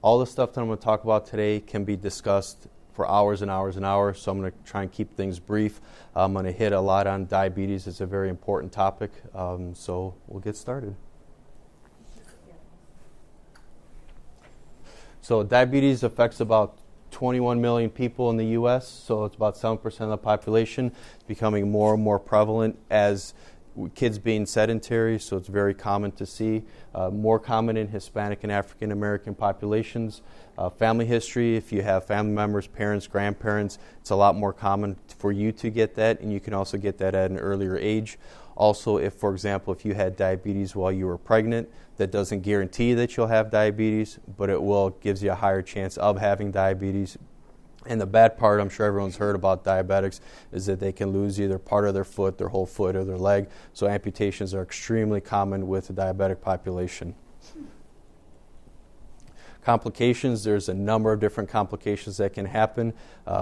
All the stuff that I'm going to talk about today can be discussed for hours and hours and hours, so I'm going to try and keep things brief. I'm going to hit a lot on diabetes. It's a very important topic, so we'll get started. So diabetes affects about 21 million people in the U.S., so it's about 7% of the population. It's becoming more and more prevalent as kids being sedentary, so it's very common to see. More common in Hispanic and African American populations. Family history, if you have family members, parents, grandparents, it's a lot more common for you to get that, and you can also get that at an earlier age. Also, if, for example, if you had diabetes while you were pregnant, that doesn't guarantee that you'll have diabetes, but it gives you a higher chance of having diabetes. And the bad part, I'm sure everyone's heard about diabetics, is that they can lose either part of their foot, their whole foot, or their leg. So amputations are extremely common with the diabetic population. Complications, there's a number of different complications that can happen.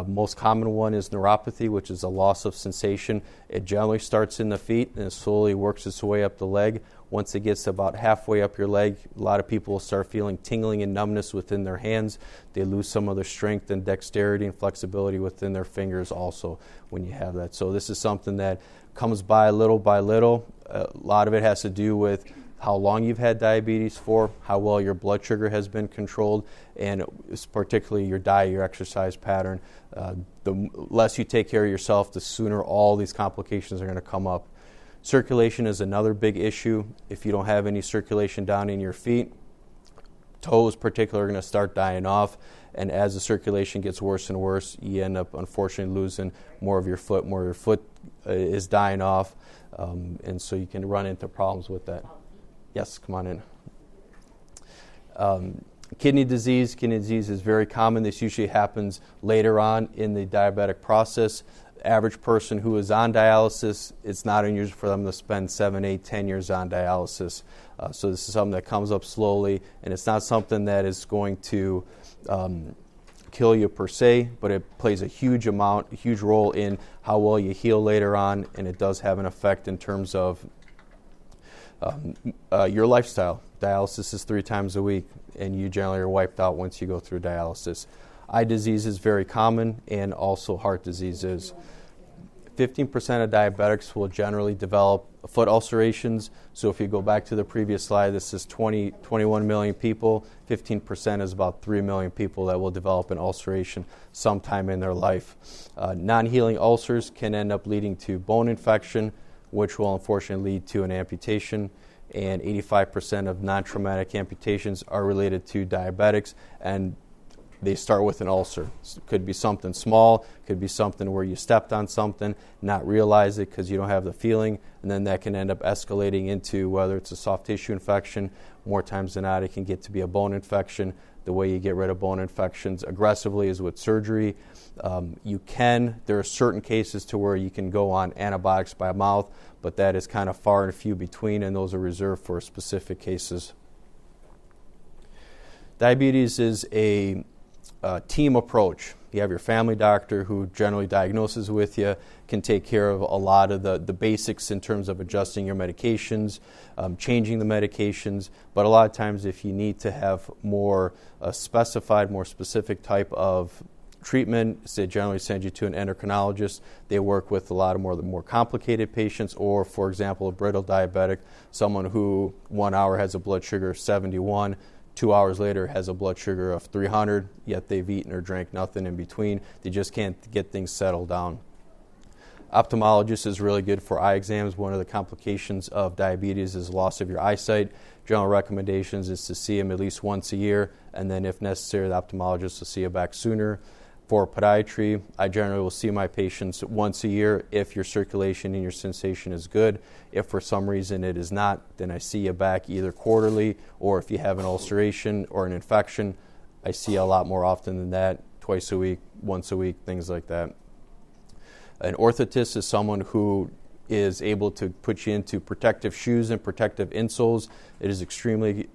Most common one is neuropathy, which is a loss of sensation. It generally starts in the feet and it slowly works its way up the leg. Once it gets about halfway up your leg, a lot of people will start feeling tingling and numbness within their hands. They lose some of their strength and dexterity and flexibility within their fingers also when you have that. So this is something that comes by little by little. A lot of it has to do with how long you've had diabetes for, how well your blood sugar has been controlled, and particularly your diet, your exercise pattern. The less you take care of yourself, the sooner all these complications are going to come up. Circulation is another big issue. If you don't have any circulation down in your feet, toes particularly are going to start dying off, and as the circulation gets worse and worse, you end up unfortunately losing more of your foot. More of your foot is dying off, and so you can run into problems with that. Yes, come on in. Kidney disease. Kidney disease is very common. This usually happens later on in the diabetic process. The average person who is on dialysis, it's not unusual for them to spend 7, 8, 10 years on dialysis. So this is something that comes up slowly, and it's not something that is going to kill you per se, but it plays a huge role in how well you heal later on, and it does have an effect in terms of your lifestyle. Dialysis is 3 times a week, and you generally are wiped out once you go through dialysis. Eye disease is very common, and also heart disease is. 15% of diabetics will generally develop foot ulcerations. So if you go back to the previous slide, this is 21 million people. 15% is about 3 million people that will develop an ulceration sometime in their life. Non-healing ulcers can end up leading to bone infection, which will unfortunately lead to an amputation, and 85% of non-traumatic amputations are related to diabetics, and they start with an ulcer. It could be something small, could be something where you stepped on something, not realize it because you don't have the feeling, and then that can end up escalating into whether it's a soft tissue infection. More times than not, it can get to be a bone infection. The way you get rid of bone infections aggressively is with surgery. There are certain cases to where you can go on antibiotics by mouth, but that is kind of far and few between, and those are reserved for specific cases. Diabetes is a team approach. You have your family doctor who generally diagnoses with you, can take care of a lot of the basics in terms of adjusting your medications, changing the medications, but a lot of times if you need to have more specified, more specific type of treatment, they generally send you to an endocrinologist. They work with a lot of the more complicated patients, or for example, a brittle diabetic, someone who 1 hour has a blood sugar of 71, 2 hours later has a blood sugar of 300, yet they've eaten or drank nothing in between. They just can't get things settled down. Ophthalmologist is really good for eye exams. One of the complications of diabetes is loss of your eyesight. General recommendations is to see him at least once a year, and then if necessary, the ophthalmologist will see you back sooner. For podiatry, I generally will see my patients once a year if your circulation and your sensation is good. If for some reason it is not, then I see you back either quarterly, or if you have an ulceration or an infection, I see you a lot more often than that, twice a week, once a week, things like that. An orthotist is someone who is able to put you into protective shoes and protective insoles. It is extremely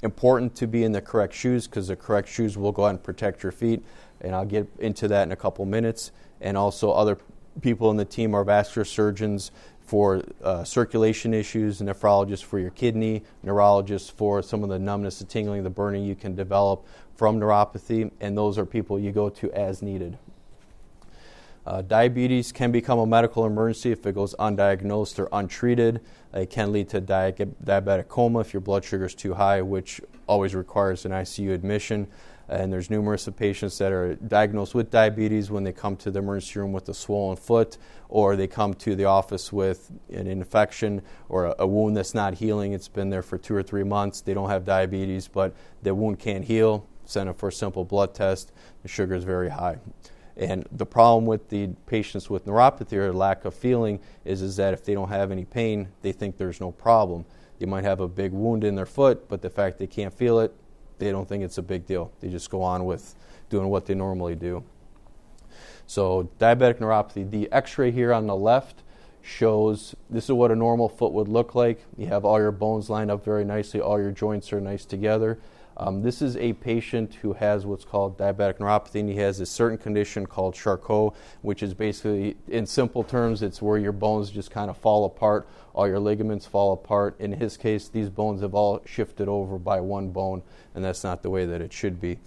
important to be in the correct shoes because the correct shoes will go out and protect your feet, and I'll get into that in a couple minutes. And also other people in the team are vascular surgeons, for circulation issues, nephrologist for your kidney, neurologist for some of the numbness, the tingling, the burning you can develop from neuropathy, and those are people you go to as needed. Diabetes can become a medical emergency if it goes undiagnosed or untreated. It can lead to diabetic coma if your blood sugar is too high, which always requires an ICU admission. And there's numerous of patients that are diagnosed with diabetes when they come to the emergency room with a swollen foot, or they come to the office with an infection or a wound that's not healing. It's been there for 2 or 3 months. They don't have diabetes, but the wound can't heal. Send them for a simple blood test. The sugar is very high. And the problem with the patients with neuropathy or lack of feeling is that if they don't have any pain, they think there's no problem. They might have a big wound in their foot, but the fact they can't feel it, they don't think it's a big deal. They just go on with doing what they normally do. So diabetic neuropathy, the x-ray here on the left shows this is what a normal foot would look like. You have all your bones lined up very nicely. All your joints are nice together. This is a patient who has what's called diabetic neuropathy, and he has a certain condition called Charcot, which is basically, in simple terms, it's where your bones just kind of fall apart, all your ligaments fall apart. In his case, these bones have all shifted over by one bone, and that's not the way that it should be.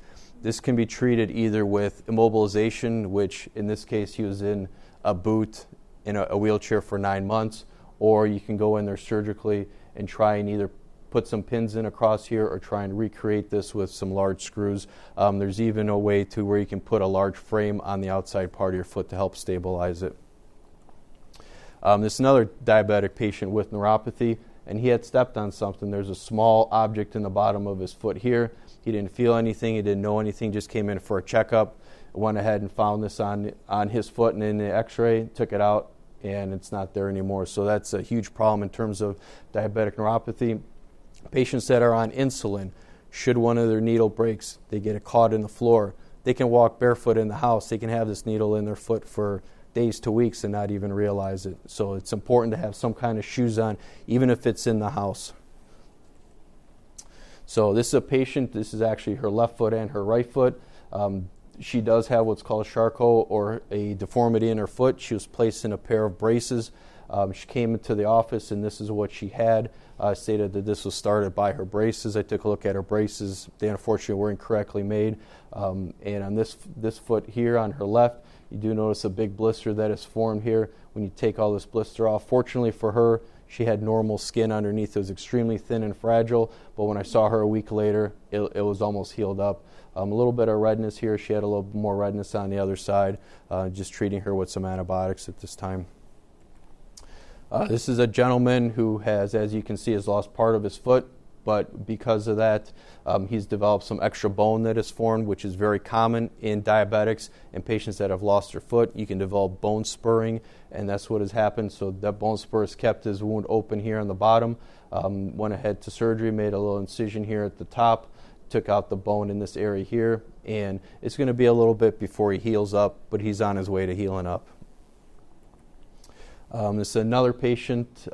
This can be treated either with immobilization, which in this case he was in a boot in a wheelchair for 9 months, or you can go in there surgically and try and either put some pins in across here or try and recreate this with some large screws. There's even a way to where you can put a large frame on the outside part of your foot to help stabilize it. This is another diabetic patient with neuropathy, and he had stepped on something. There's a small object in the bottom of his foot here. He didn't feel anything, he didn't know anything, just came in for a checkup, went ahead and found this on his foot and in the x-ray, took it out, and it's not there anymore. So that's a huge problem in terms of diabetic neuropathy. Patients that are on insulin, should one of their needle breaks, they get it caught in the floor. They can walk barefoot in the house. They can have this needle in their foot for days to weeks and not even realize it. So it's important to have some kind of shoes on, even if it's in the house. So this is a patient. This is actually her left foot and her right foot. She does have what's called Charcot, or a deformity in her foot. She was placed in a pair of braces. She came into the office, and this is what she had. Stated that this was started by her braces. I took a look at her braces. They unfortunately were incorrectly made. And on this foot here on her left, you do notice a big blister that is formed here when you take all this blister off. Fortunately for her, she had normal skin underneath. It was extremely thin and fragile, but when I saw her a week later, it was almost healed up. A little bit of redness here. She had a little more redness on the other side. Just treating her with some antibiotics at this time. This is a gentleman who has, as you can see, has lost part of his foot, but because of that, he's developed some extra bone that is formed, which is very common in diabetics and patients that have lost their foot. You can develop bone spurring, and that's what has happened. So that bone spur has kept his wound open here on the bottom. Went ahead to surgery, made a little incision here at the top, took out the bone in this area here, and it's going to be a little bit before he heals up, but he's on his way to healing up. This is another patient,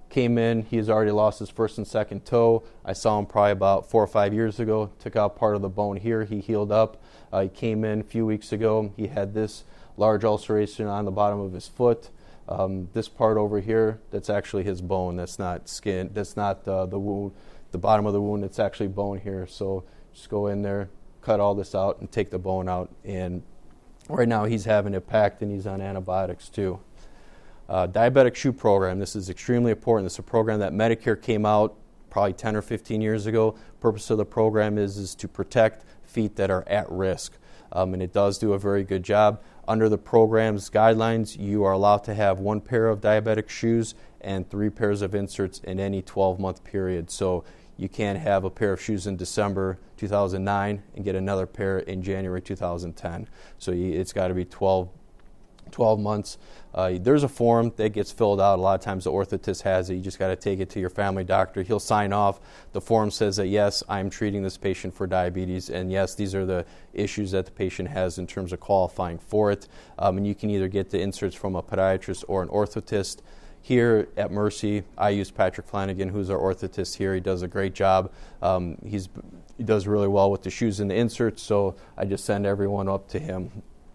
came in, he has already lost his first and second toe. I saw him probably about 4 or 5 years ago, took out part of the bone here, he healed up. He came in a few weeks ago, he had this large ulceration on the bottom of his foot. This part over here, that's actually his bone, that's not skin, that's not the wound, the bottom of the wound, it's actually bone here. So just go in there, cut all this out and take the bone out, and right now he's having it packed and he's on antibiotics too. Diabetic shoe program. This is extremely important. This is a program that Medicare came out probably 10 or 15 years ago. Purpose of the program is to protect feet that are at risk, and it does do a very good job. Under the program's guidelines, you are allowed to have 1 pair of diabetic shoes and 3 pairs of inserts in any 12-month period. So you can't have a pair of shoes in December 2009 and get another pair in January 2010. So it's got to be 12 months. There's a form that gets filled out. A lot of times the orthotist has it. You just got to take it to your family doctor. He'll sign off. The form says that, yes, I'm treating this patient for diabetes, and yes, these are the issues that the patient has in terms of qualifying for it. And you can either get the inserts from a podiatrist or an orthotist. Here at Mercy, I use Patrick Flanagan, who's our orthotist here. He does a great job. He does really well with the shoes and the inserts, so I just send everyone up to him.